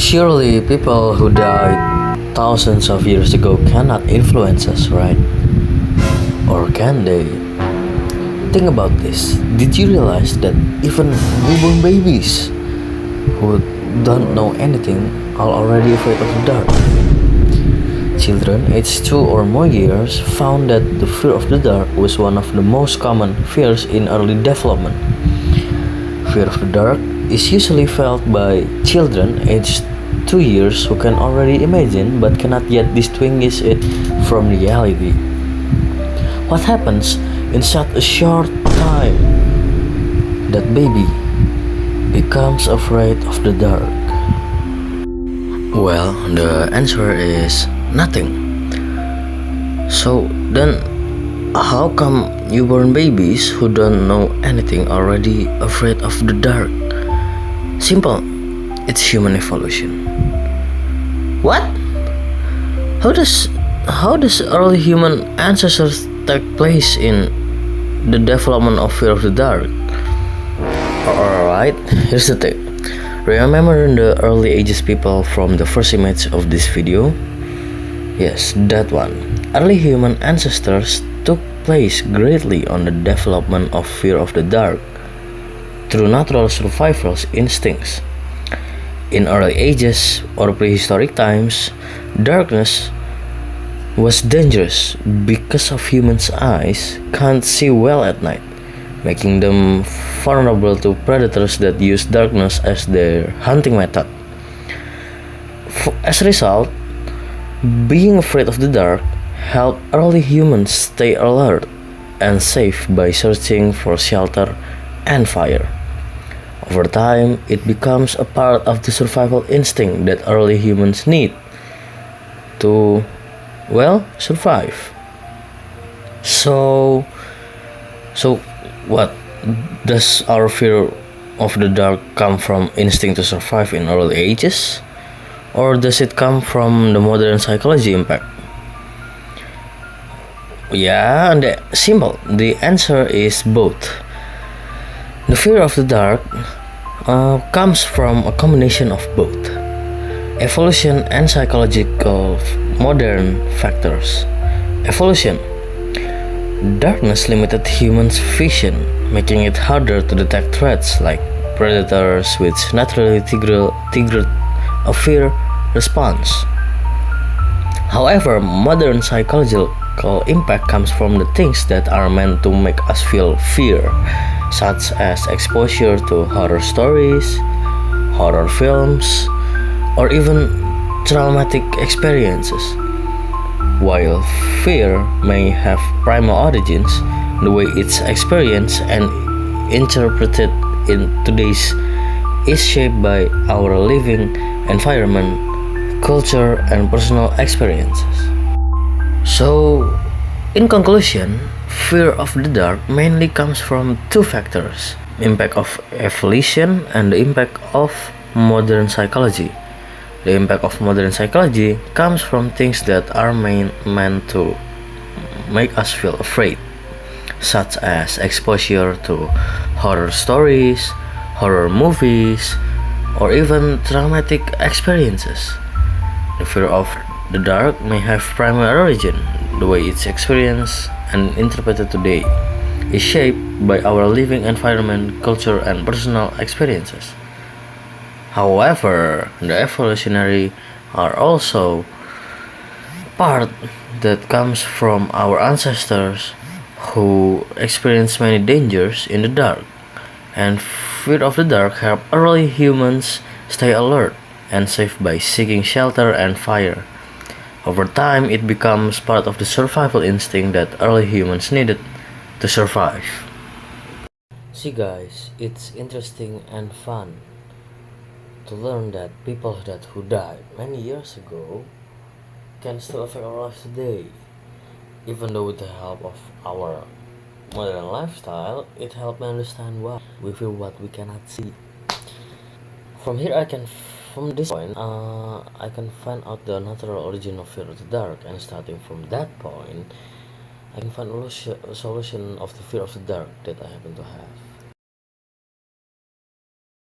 Surely people who died thousands of years ago cannot influence us, right? Or can they? Think about this. Did you realize that even newborn babies who don't know anything are already afraid of the dark? Children aged 2 or more years found that the fear of the dark was one of the most common fears in early development. Fear of the dark is usually felt by children aged 2 years who can already imagine but cannot yet distinguish it from reality. What happens in such a short time that baby becomes afraid of the dark? Well, the answer is nothing. So then, how come newborn babies who don't know anything are already afraid of the dark? Simple, it's human evolution. What? How does early human ancestors take place in the development of fear of the dark? Alright, here's the thing. Remember the early ages people from the first image of this video? Yes, that one. Early human ancestors took place greatly on the development of fear of the dark through natural survival instincts. In early ages or prehistoric times, darkness was dangerous because of humans' eyes can't see well at night, making them vulnerable to predators that use darkness as their hunting method. As a result, being afraid of the dark helped early humans stay alert and safe by searching for shelter and fire. Over time, it becomes a part of the survival instinct that early humans need to, well, survive. So what? Does our fear of the dark come from instinct to survive in early ages? Or does it come from the modern psychology impact? Yeah, and simple. The answer is both. The fear of the dark comes from a combination of both evolution and psychological modern factors. Evolution. Darkness limited humans' vision, making it harder to detect threats like predators, which naturally triggered a fear response. However, modern psychological impact comes from the things that are meant to make us feel fear, such as exposure to horror stories, horror films, or even traumatic experiences. While fear may have primal origins, the way it's experienced and interpreted in today's is shaped by our living environment, culture, and personal experiences. So, in conclusion, fear of the dark mainly comes from two factors: impact of evolution and the impact of modern psychology. The impact of modern psychology comes from things that are meant to make us feel afraid, such as exposure to horror stories, horror movies, or even traumatic experiences. The fear of the dark may have primary origin. The way it's experienced and interpreted today is shaped by our living environment, culture, and personal experiences. However, the evolutionary are also part that comes from our ancestors who experienced many dangers in the dark, and fear of the dark helped early humans stay alert and safe by seeking shelter and fire. Over time, it becomes part of the survival instinct that early humans needed to survive. See guys, it's interesting and fun to learn that people who died many years ago can still affect our lives today. Even though with the help of our modern lifestyle, it helped me understand why we feel what we cannot see. From here, from this point, I can find out the natural origin of fear of the dark, and starting from that point, I can find a solution of the fear of the dark that I happen to have.